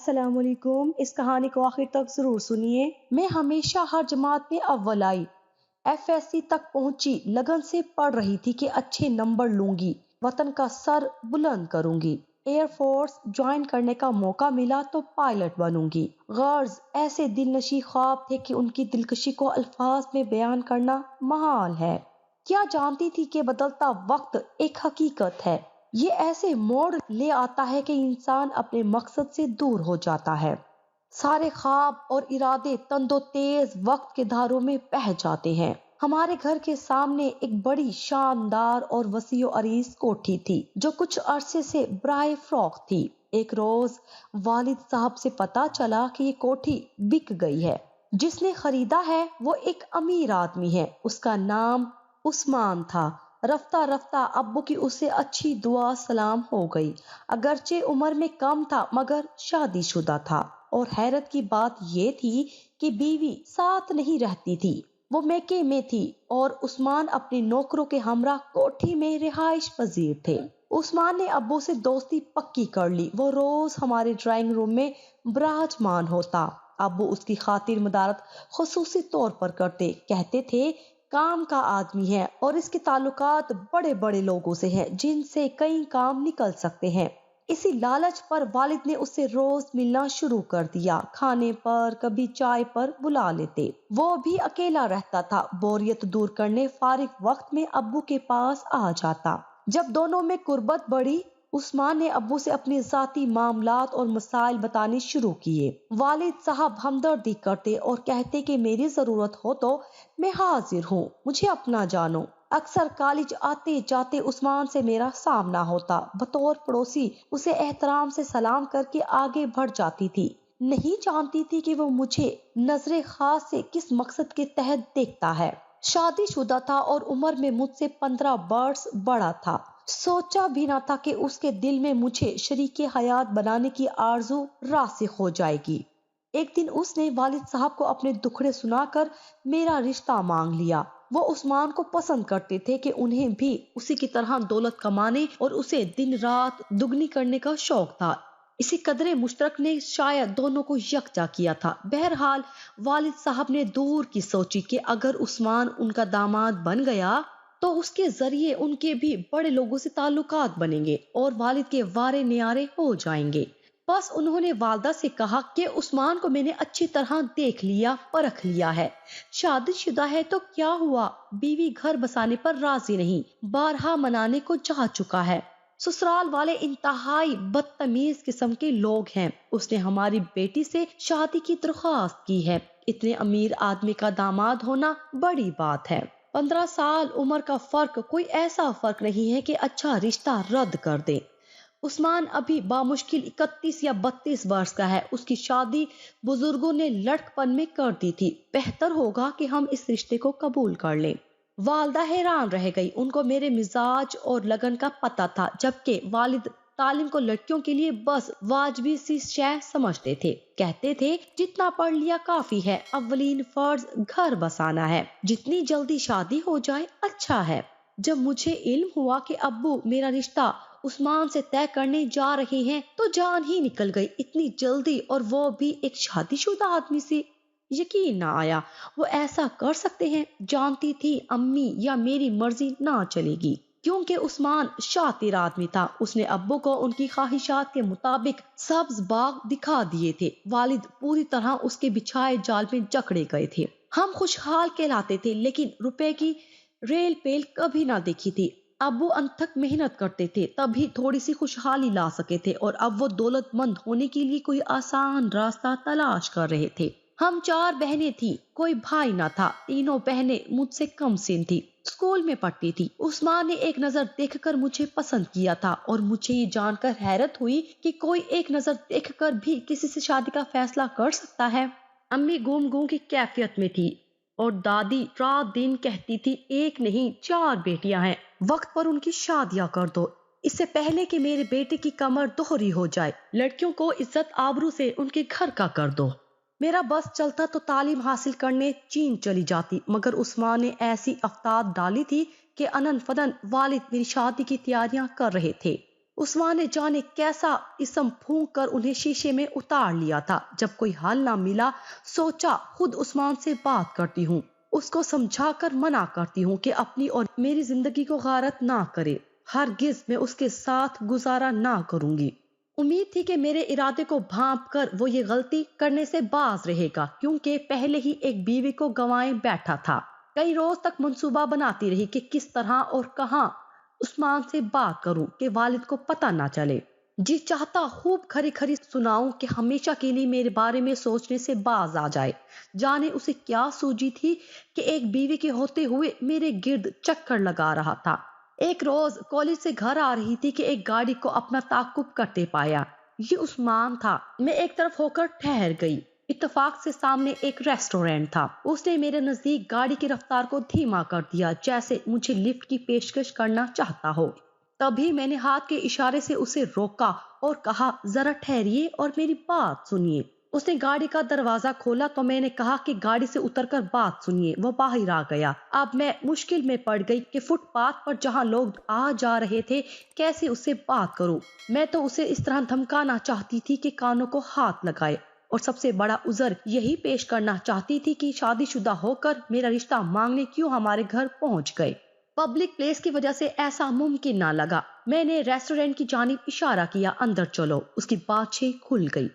अस्सलाम वालेकुम। इस कहानी को आखिर तक जरूर सुनिए। मैं हमेशा हर जमात में अव्वल आई, एफएससी तक पहुंची, लगन से पढ़ रही थी कि अच्छे नंबर लूंगी, वतन का सर बुलंद करूंगी। एयरफोर्स ज्वाइन करने का मौका मिला तो पायलट बनूंगी। गर्ज ऐसे दिलनशी ख्वाब थे कि उनकी दिलकशी को अल्फाज में बयान करना महाल है। क्या जानती थी कि बदलता वक्त एक हकीकत है। ये ऐसे मोड़ ले आता है कि इंसान अपने मकसद से दूर हो जाता है। सारे ख्वाब और इरादे तंदो तेज वक्त के धारों में बह जाते हैं। हमारे घर के सामने एक बड़ी शानदार और वसीओ अरीज कोठी थी जो कुछ अरसे से ब्राए फ्रॉक थी। एक रोज वालिद साहब से पता चला कि ये कोठी बिक गई है। जिसने खरीदा है वो एक अमीर आदमी है। उसका नाम उस्मान था। रफ्ता रफ्ता अब्बू की उससे अच्छी दुआ सलाम हो गई। अगरचे उम्र में कम था मगर शादीशुदा था। और हैरत की बात ये थी कि बीवी साथ नहीं रहती थी, वो मैके में थी और उस्मान अपने नौकरों के हमरा कोठी में रिहाइश पजीर थे। उस्मान ने अब्बू से दोस्ती पक्की कर ली। वो रोज हमारे ड्राइंग रूम में विराजमान होता। अब्बू उसकी खातिर मदारत खुसूसी तौर पर करते। कहते थे काम का आदमी है और इसके ताल्लुकात बड़े बड़े लोगों से हैं जिनसे कई काम निकल सकते हैं। इसी लालच पर वालिद ने उससे रोज मिलना शुरू कर दिया। खाने पर, कभी चाय पर बुला लेते। वो भी अकेला रहता था। बोरियत दूर करने फारिग वक्त में अब्बू के पास आ जाता। जब दोनों में कुर्बत बढ़ी, उस्मान ने अब्बू से अपने जाती मामलात और मसाइल बताने शुरू किए। वालिद साहब हमदर्दी करते और कहते कि मेरी जरूरत हो तो मैं हाजिर हूँ, मुझे अपना जानो। अक्सर कॉलेज आते जाते उस्मान से मेरा सामना होता। बतौर पड़ोसी उसे एहतराम से सलाम करके आगे बढ़ जाती थी। नहीं जानती थी कि वो मुझे नजरे खास से किस मकसद के तहत देखता है। शादीशुदा था और उम्र में मुझसे 15 बरस बड़ा था। सोचा भी ना था कि उसके दिल में मुझे शरीके हयात बनाने की आरज़ू रासिख हो जाएगी। एक दिन उसने वालिद साहब को अपने दुखड़े सुनाकर मेरा रिश्ता मांग लिया। वो उस्मान को पसंद करते थे कि उन्हें भी उसी की तरह दौलत कमाने और उसे दिन रात दुगनी करने का शौक था। इसी कदरे मुश्तरक ने शायद दोनों को यकजा किया था। बहरहाल वालिद साहब ने दूर की सोची कि अगर उस्मान उनका दामाद बन गया तो उसके जरिए उनके भी बड़े लोगों से ताल्लुकात बनेंगे और वालिद के वारे न्यारे हो जाएंगे। बस उन्होंने वालदा से कहा कि उस्मान को मैंने अच्छी तरह देख लिया, परख लिया है। शादीशुदा है तो क्या हुआ, बीवी घर बसाने पर राजी नहीं, बारहा मनाने को चाह चुका है। ससुराल वाले इंतहाई बदतमीज किस्म के लोग हैं। उसने हमारी बेटी से शादी की दरख्वास्त की है। इतने अमीर आदमी का दामाद होना बड़ी बात है। 15 साल उम्र का फर्क कोई ऐसा फर्क नहीं है कि अच्छा रिश्ता रद्द कर दे। उस्मान अभी बामुश्किल 31 या 32 वर्ष का है। उसकी शादी बुजुर्गों ने लड़कपन में कर दी थी। बेहतर होगा कि हम इस रिश्ते को कबूल कर लें। वालदा हैरान रह गई। उनको मेरे मिजाज और लगन का पता था, जबकि वालिद तालीम को लड़कियों के लिए बस वाजबी सी शय समझते थे। कहते थे जितना पढ़ लिया काफी है, अव्वलीन फर्ज घर बसाना है, जितनी जल्दी शादी हो जाए अच्छा है। जब मुझे इल्म हुआ कि अब्बू मेरा रिश्ता उस्मान से तय करने जा रहे हैं तो जान ही निकल गई। इतनी जल्दी, और वो भी एक शादीशुदा आदमी से। यकीन ना आया वो ऐसा कर सकते हैं। जानती थी अम्मी या मेरी मर्जी ना चलेगी, क्योंकि उस्मान शातिर आदमी था। उसने अब्बू को उनकी ख्वाहिशात के मुताबिक सब्ज बाग दिखा दिए थे। वालिद पूरी तरह उसके बिछाए जाल में जकड़े गए थे। हम खुशहाल कहलाते थे, लेकिन रुपए की रेल पेल कभी ना देखी थी। अब्बू अनथक मेहनत करते थे तभी थोड़ी सी खुशहाली ला सके थे, और अब वो दौलतमंद होने के लिए कोई आसान रास्ता तलाश कर रहे थे। हम 4 बहनें थी, कोई भाई ना था। तीनों बहनें मुझसे कम सिन थी, स्कूल में पढ़ती थी। उस्मान ने एक नजर देखकर मुझे पसंद किया था, और मुझे ये जानकर हैरत हुई कि कोई एक नजर देखकर भी किसी से शादी का फैसला कर सकता है। अम्मी गूम गूम की कैफियत में थी और दादी रात दिन कहती थी एक नहीं 4 बेटियां हैं, वक्त पर उनकी शादियां कर दो, इससे पहले कि मेरे बेटे की कमर दोहरी हो जाए। लड़कियों को इज्जत आबरू से उनके घर का कर दो। मेरा बस चलता तो तालीम हासिल करने चीन चली जाती, मगर उस्मान ने ऐसी अफ्ताब डाली थी कि अनन फदन वालिद मेरी शादी की तैयारियां कर रहे थे। عثمان نے جانے کیسا اسم پھونک کر انہیں شیشے میں اتار لیا تھا۔ جب کوئی حل نہ ملا سوچا خود عثمان سے بات کرتی ہوں، اس کو سمجھا کر منع کرتی ہوں کہ اپنی اور میری زندگی کو غارت نہ کرے، ہرگز میں اس کے ساتھ گزارا نہ کروں گی۔ امید تھی کہ میرے ارادے کو بھانپ کر وہ یہ غلطی کرنے سے باز رہے گا، کیونکہ پہلے ہی ایک بیوی کو گنوائے بیٹھا تھا۔ کئی روز تک منصوبہ بناتی رہی کہ کس طرح اور کہاں عثمان سے بات کروں کہ والد کو پتہ نہ چلے۔ جی چاہتا خوب کھری کھری سناؤں کہ ہمیشہ کے لیے میرے بارے میں سوچنے سے باز آ جائے۔ جانے اسے کیا سوجی تھی کہ ایک بیوی کے ہوتے ہوئے میرے گرد چکر لگا رہا تھا۔ ایک روز کالج سے گھر آ رہی تھی کہ ایک گاڑی کو اپنا تعاقب کرتے پایا۔ یہ عثمان تھا۔ میں ایک طرف ہو کر ٹھہر گئی۔ اتفاق سے سامنے ایک ریسٹورینٹ تھا۔ اس نے میرے نزدیک گاڑی کی رفتار کو دھیما کر دیا، جیسے مجھے لفٹ کی پیشکش کرنا چاہتا ہو۔ تبھی میں نے ہاتھ کے اشارے سے اسے روکا اور کہا، ذرا ٹھہریے اور میری بات سنیے۔ اس نے گاڑی کا دروازہ کھولا تو میں نے کہا کہ گاڑی سے اتر کر بات سنیے۔ وہ باہر آ گیا۔ اب میں مشکل میں پڑ گئی کہ فٹ پاتھ پر جہاں لوگ آ جا رہے تھے کیسے اس سے بات کروں۔ میں تو اسے اس طرح دھمکانا چاہتی تھی کہ کانوں کو ہاتھ لگائے، اور سب سے بڑا عذر یہی پیش کرنا چاہتی تھی کہ شادی شدہ ہو کر میرا رشتہ مانگنے کیوں ہمارے گھر پہنچ گئے۔ پبلک پلیس کی وجہ سے ایسا ممکن نہ لگا۔ میں نے ریسٹورینٹ کی جانب اشارہ کیا، اندر چلو۔ اس کی باتیں کھل گئی۔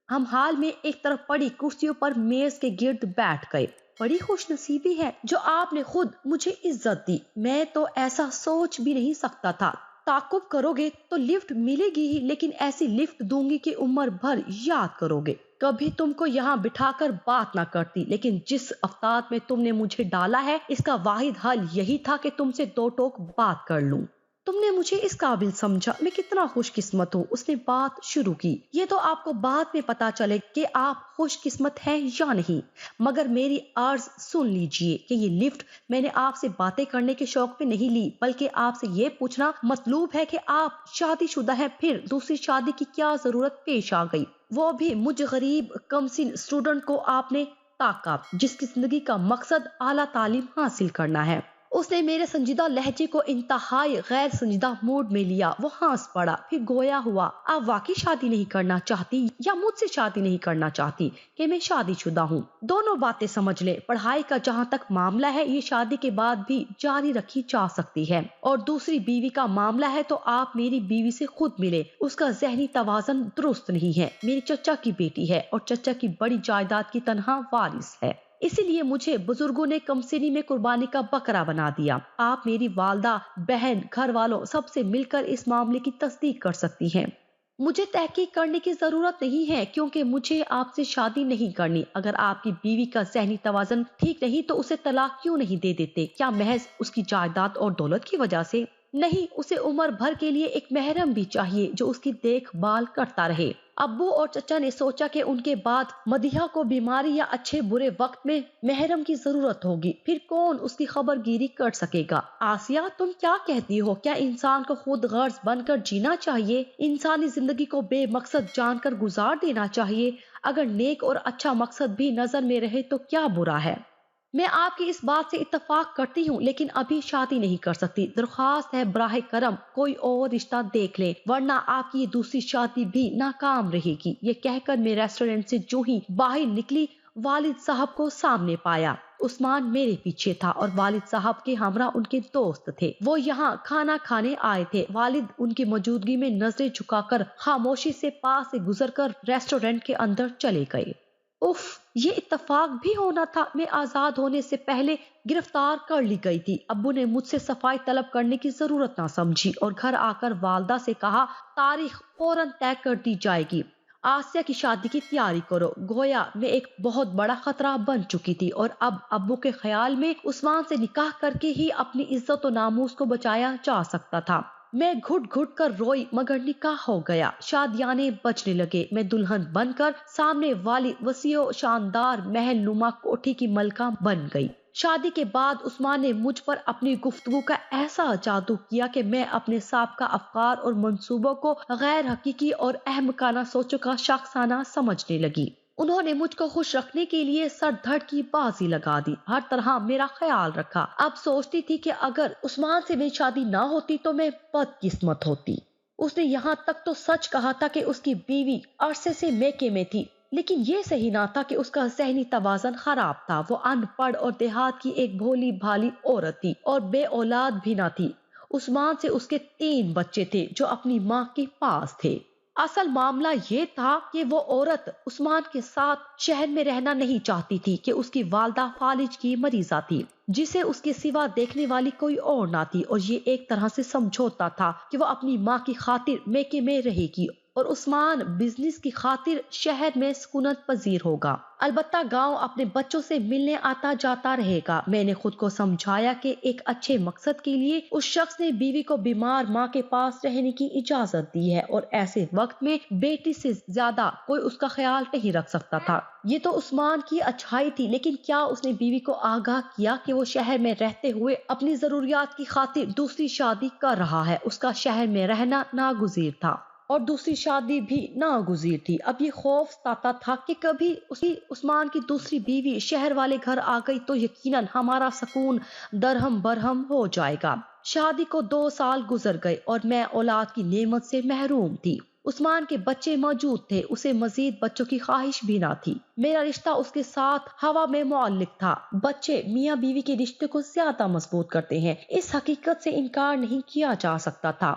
ہم حال میں ایک طرف پڑی کرسیوں پر میز کے گرد بیٹھ گئے۔ بڑی خوش نصیبی ہے جو آپ نے خود مجھے عزت دی، میں تو ایسا سوچ بھی نہیں سکتا تھا۔ تعاقب کرو گے تو لفٹ ملے گی ہی، لیکن ایسی لفٹ دوں گی کہ عمر بھر یاد کرو گے۔ کبھی تم کو یہاں بٹھا کر بات نہ کرتی، لیکن جس افتاد میں تم نے مجھے ڈالا ہے اس کا واحد حل یہی تھا کہ تم سے دو ٹوک بات کر لوں۔ تم نے مجھے اس قابل سمجھا، میں کتنا خوش قسمت ہوں۔ اس نے بات شروع کی، یہ تو آپ کو بعد میں پتا چلے کہ آپ خوش قسمت ہیں یا نہیں، مگر میری عرض سن لیجئے کہ یہ لفٹ میں نے آپ سے باتیں کرنے کے شوق میں نہیں لی، بلکہ آپ سے یہ پوچھنا مطلوب ہے کہ آپ شادی شدہ ہیں، پھر دوسری شادی کی کیا ضرورت پیش آ گئی، وہ بھی مجھ غریب کمسن اسٹوڈنٹ کو آپ نے طاقہ، جس کی زندگی کا مقصد اعلیٰ تعلیم حاصل کرنا ہے۔ اس نے میرے سنجیدہ لہجے کو انتہائی غیر سنجیدہ موڈ میں لیا۔ وہ ہنس پڑا، پھر گویا ہوا، آپ واقعی شادی نہیں کرنا چاہتی یا مجھ سے شادی نہیں کرنا چاہتی کہ میں شادی شدہ ہوں؟ دونوں باتیں سمجھ لیں۔ پڑھائی کا جہاں تک معاملہ ہے یہ شادی کے بعد بھی جاری رکھی جا سکتی ہے، اور دوسری بیوی کا معاملہ ہے تو آپ میری بیوی سے خود ملے۔ اس کا ذہنی توازن درست نہیں ہے، میری چچا کی بیٹی ہے اور چچا کی بڑی جائیداد کی تنہا وارث ہے، اسی لیے مجھے بزرگوں نے کمسنی میں قربانی کا بکرا بنا دیا۔ آپ میری والدہ، بہن، گھر والوں سب سے مل کر اس معاملے کی تصدیق کر سکتی ہیں۔ مجھے تحقیق کرنے کی ضرورت نہیں ہے، کیونکہ مجھے آپ سے شادی نہیں کرنی۔ اگر آپ کی بیوی کا ذہنی توازن ٹھیک نہیں تو اسے طلاق کیوں نہیں دے دیتے؟ کیا محض اس کی جائیداد اور دولت کی وجہ سے؟ نہیں، اسے عمر بھر کے لیے ایک محرم بھی چاہیے جو اس کی دیکھ بھال کرتا رہے۔ ابو اور چچا نے سوچا کہ ان کے بعد مدیحہ کو بیماری یا اچھے برے وقت میں محرم کی ضرورت ہوگی، پھر کون اس کی خبر گیری کر سکے گا؟ آسیہ، تم کیا کہتی ہو؟ کیا انسان کو خود غرض بن کر جینا چاہیے؟ انسانی زندگی کو بے مقصد جان کر گزار دینا چاہیے؟ اگر نیک اور اچھا مقصد بھی نظر میں رہے تو کیا برا ہے؟ میں آپ کی اس بات سے اتفاق کرتی ہوں، لیکن ابھی شادی نہیں کر سکتی۔ درخواست ہے براہ کرم کوئی اور رشتہ دیکھ لیں، ورنہ آپ کی یہ دوسری شادی بھی ناکام رہے گی۔ یہ کہہ کر میں ریسٹورینٹ سے جو ہی باہر نکلی والد صاحب کو سامنے پایا۔ عثمان میرے پیچھے تھا اور والد صاحب کے ہمراہ ان کے دوست تھے۔ وہ یہاں کھانا کھانے آئے تھے۔ والد ان کی موجودگی میں نظریں جھکا کر خاموشی سے پاس سے گزر کر ریسٹورینٹ کے اندر چلے گئے۔ اف، یہ اتفاق بھی ہونا تھا۔ میں آزاد ہونے سے پہلے گرفتار کر لی گئی تھی۔ ابو نے مجھ سے صفائی طلب کرنے کی ضرورت نہ سمجھی اور گھر آ کر والدہ سے کہا، تاریخ فوراً طے کر دی جائے گی، آسیہ کی شادی کی تیاری کرو۔ گویا میں ایک بہت بڑا خطرہ بن چکی تھی، اور اب ابو کے خیال میں عثمان سے نکاح کر کے ہی اپنی عزت و ناموس کو بچایا جا سکتا تھا۔ میں گھٹ گھٹ کر روئی، مگر نکاح ہو گیا۔ شادیانے بجنے لگے۔ میں دلہن بن کر سامنے والی وسیع و شاندار محل نما کوٹھی کی ملکہ بن گئی۔ شادی کے بعد عثمان نے مجھ پر اپنی گفتگو کا ایسا جادو کیا کہ میں اپنے سابقہ افکار اور منصوبوں کو غیر حقیقی اور احمقانہ سوچوں کا شاخسانہ سمجھنے لگی۔ انہوں نے مجھ کو خوش رکھنے کے لیے سر دھڑ کی بازی لگا دی، ہر طرح میرا خیال رکھا۔ اب سوچتی تھی کہ اگر عثمان سے میری شادی نہ ہوتی تو میں بد قسمت ہوتی۔ उसने यहाँ तक तो सच कहा था कि उसकी बीवी अरसे से मेके में थी, लेकिन ये सही ना था कि उसका ज़हनी तवाज़न खराब था। वो अनपढ़ और देहात की एक भोली भाली औरत थी और बे औलाद भी ना थी। उस्मान से उसके 3 बच्चे थे जो अपनी माँ के पास थे। असल मामला ये था कि वो औरत उस्मान के साथ शहर में रहना नहीं चाहती थी कि उसकी वालदा फालिज की मरीजा थी, जिसे उसके सिवा देखने वाली कोई और ना थी, और ये एक तरह से समझौता था कि वो अपनी माँ की खातिर मेके में रहेगी और उस्मान बिजनेस की खातिर शहर में सुकूनत पजीर होगा। अलबत्ता गांव अपने बच्चों से मिलने आता जाता रहेगा। मैंने खुद को समझाया कि एक अच्छे मकसद के लिए उस शख्स ने बीवी को बीमार माँ के पास रहने की इजाजत दी है और ऐसे वक्त में बेटी से ज्यादा कोई उसका ख्याल नहीं रख सकता था। ये तो उस्मान की अच्छाई थी, लेकिन क्या उसने बीवी को आगाह किया कि वो शहर में रहते हुए अपनी जरूरियात की खातिर दूसरी शादी कर रहा है? उसका शहर में रहना नागुज़ीर था और दूसरी शादी भी नागुज़ीर थी। अब ये खौफ सताता था कि कभी उस्मान की दूसरी बीवी शहर वाले घर आ गई तो यकीनन हमारा सुकून दरहम बरहम हो जाएगा। शादी को 2 साल गुजर गए और मैं औलाद की नेमत से महरूम थी। उस्मान के बच्चे मौजूद थे, उसे मजीद बच्चों की ख्वाहिश भी ना थी। मेरा रिश्ता उसके साथ हवा में मुअल्लिक था। बच्चे मियाँ बीवी के रिश्ते को ज्यादा मजबूत करते हैं, इस हकीकत से इनकार नहीं किया जा सकता था।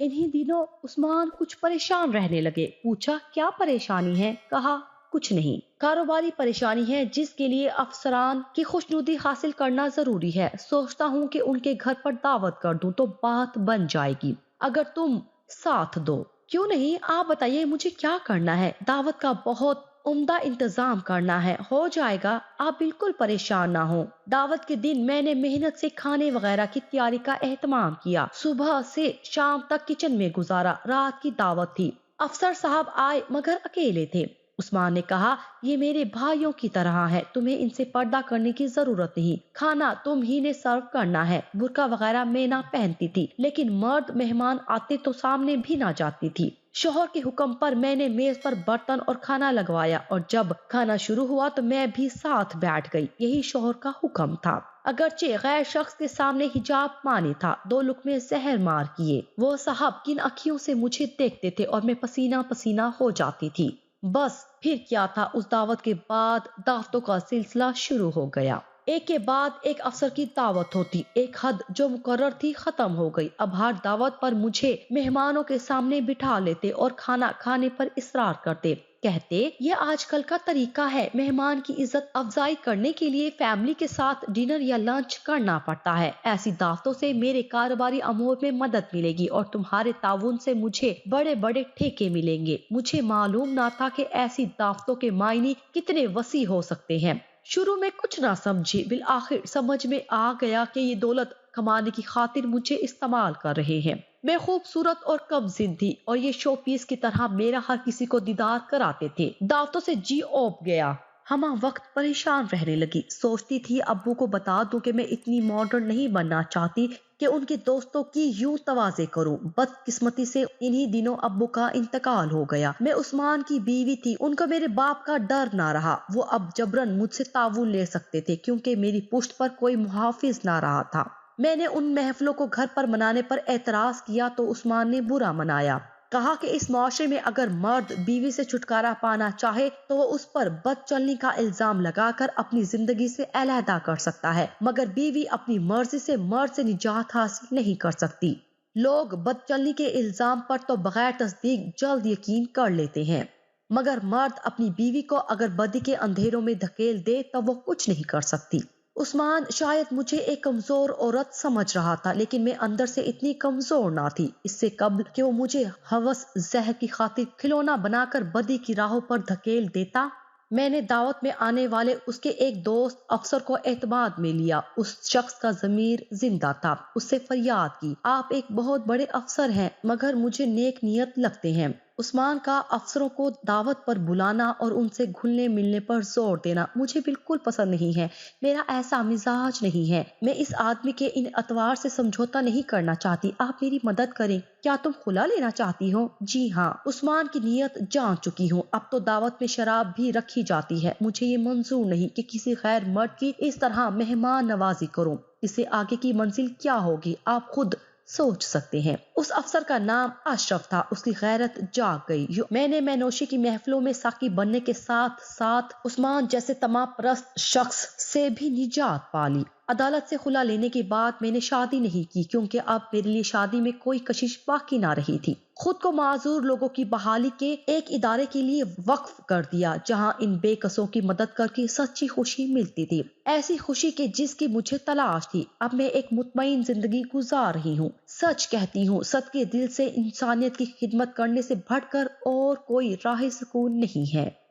इन्हीं दिनों उस्मान कुछ परेशान रहने लगे। पूछा, क्या परेशानी है? कहा, कुछ नहीं, कारोबारी परेशानी है जिसके लिए अफसरान की खुशनुदी हासिल करना जरूरी है। सोचता हूँ कि उनके घर पर दावत कर दूं तो बात बन जाएगी, अगर तुम साथ दो। क्यों नहीं, आप बताइए मुझे क्या करना है? दावत का बहुत उम्दा इंतजाम करना है, हो जाएगा, आप बिल्कुल परेशान ना हो। दावत के दिन मैंने मेहनत से खाने वगैरह की तैयारी का एहतमाम किया। सुबह से शाम तक किचन में गुजारा। रात की दावत थी। अफसर साहब आए मगर अकेले थे। उस्मान ने कहा, ये मेरे भाइयों की तरह है, तुम्हें इनसे पर्दा करने की जरूरत नहीं। खाना तुम ही ने सर्व करना है। बुर्का वगैरह मैं ना पहनती थी, लेकिन मर्द मेहमान आते तो सामने भी ना जाती थी। शोहर के हुक्म पर मैंने मेज पर बर्तन और खाना लगवाया और जब खाना शुरू हुआ तो मैं भी साथ बैठ गई। यही शोहर का हुक्म था। अगरचे गैर शख्स के सामने हिजाब माने था। 2 लुकमे जहर मार किए। वो साहब किन अखियों से मुझे देखते थे और मैं पसीना पसीना हो जाती थी। बस फिर क्या था, उस दावत के बाद दावतों का सिलसिला शुरू हो गया। एक के बाद एक अफसर की दावत होती। एक हद जो मुकर्रर थी खत्म हो गई। अब हर दावत पर मुझे मेहमानों के सामने बिठा लेते और खाना खाने पर इसरार करते। कहते, ये आजकल का तरीका है, मेहमान की इज्जत अफजाई करने के लिए फैमिली के साथ डिनर या लंच करना पड़ता है। ऐसी दावतों से मेरे कारोबारी अमूर में मदद मिलेगी और तुम्हारे ताउन से मुझे बड़े बड़े ठेके मिलेंगे। मुझे मालूम ना था कि ऐसी दावतों के मायने कितने वसी हो सकते हैं। शुरू में कुछ ना समझी, बिल आखिर समझ में आ गया कि ये दौलत कमाने की खातिर मुझे इस्तेमाल कर रहे हैं। मैं खूबसूरत और कमज़िन थी और ये शो पीस की तरह मेरा हर किसी को दीदार कराते थे। दावतों से जी ओप गया। हमा वक्त परेशान रहने लगी। सोचती थी अब्बू को बता दूं कि मैं इतनी मॉडर्न नहीं बनना चाहती कि उनके दोस्तों की यूं तवाज़े करूं। बदकिस्मती से इन्हीं दिनों अब्बू का इंतकाल हो गया। मैं उस्मान की बीवी थी, उनको मेरे बाप का डर ना रहा। वो अब जबरन मुझसे ताउन ले सकते थे क्योंकि मेरी पुश्त पर कोई मुहाफिज ना रहा था। मैंने उन महफिलों को घर पर मनाने पर एतराज किया तो उस्मान ने बुरा मनाया। कहा कि इस माशरे में अगर मर्द बीवी से छुटकारा पाना चाहे तो वो उस पर बदचलनी का इल्जाम लगाकर अपनी जिंदगी से अलहदा कर सकता है, मगर बीवी अपनी मर्जी से मर्द से निजात हासिल नहीं कर सकती। लोग बदचलनी के इल्जाम पर तो बगैर तस्दीक जल्द यकीन कर लेते हैं, मगर मर्द अपनी बीवी को अगर बदी के अंधेरों में धकेल दे तो वो कुछ नहीं कर सकती। उस्मान शायद मुझे एक कमजोर औरत समझ रहा था, लेकिन मैं अंदर से इतनी कमजोर ना थी। इससे कबल कि वो मुझे हवस जहर की खातिर खिलौना बनाकर बदी की राहों पर धकेल देता, मैंने दावत में आने वाले उसके एक दोस्त अफसर को एतमाद में लिया। उस शख्स का ज़मीर जिंदा था। उससे फरियाद की, आप एक बहुत बड़े अफसर हैं मगर मुझे नेक नियत लगते हैं। उस्मान का अफसरों को दावत पर बुलाना और उनसे घुलने मिलने पर जोर देना मुझे बिल्कुल पसंद नहीं है। मेरा ऐसा मिजाज नहीं है। मैं इस आदमी के इन अतवार से समझौता नहीं करना चाहती। आप मेरी मदद करें। क्या तुम खुला लेना चाहती हो? जी हाँ, उस्मान की नीयत जान चुकी हूँ। अब तो दावत में शराब भी रखी जाती है। मुझे ये मंजूर नहीं कि किसी गैर मर्द की इस तरह मेहमान नवाजी करूँ। इससे आगे की मंजिल क्या होगी आप खुद सोच सकते हैं। उस अफसर का नाम अशरफ था। उसकी गैरत जाग गई। मैंने मैनोशी की महफिलों में साकी बनने के साथ साथ उस्मान जैसे तमाम परस्त शख्स से भी निजात पा ली। अदालत से खुला लेने के बाद मैंने शादी नहीं की, क्योंकि अब मेरे लिए शादी में कोई कशिश बाकी ना रही थी। खुद को माजूर लोगों की बहाली के एक इदारे के लिए वक्फ कर दिया, जहां इन बेकसों की मदद करके सच्ची खुशी मिलती थी, ऐसी खुशी के जिसकी मुझे तलाश थी। अब मैं एक मुतमईन जिंदगी गुजार रही हूँ। सच कहती हूँ, सदके दिल से इंसानियत की खिदमत करने से बढ़कर और कोई राह सुकून नहीं है।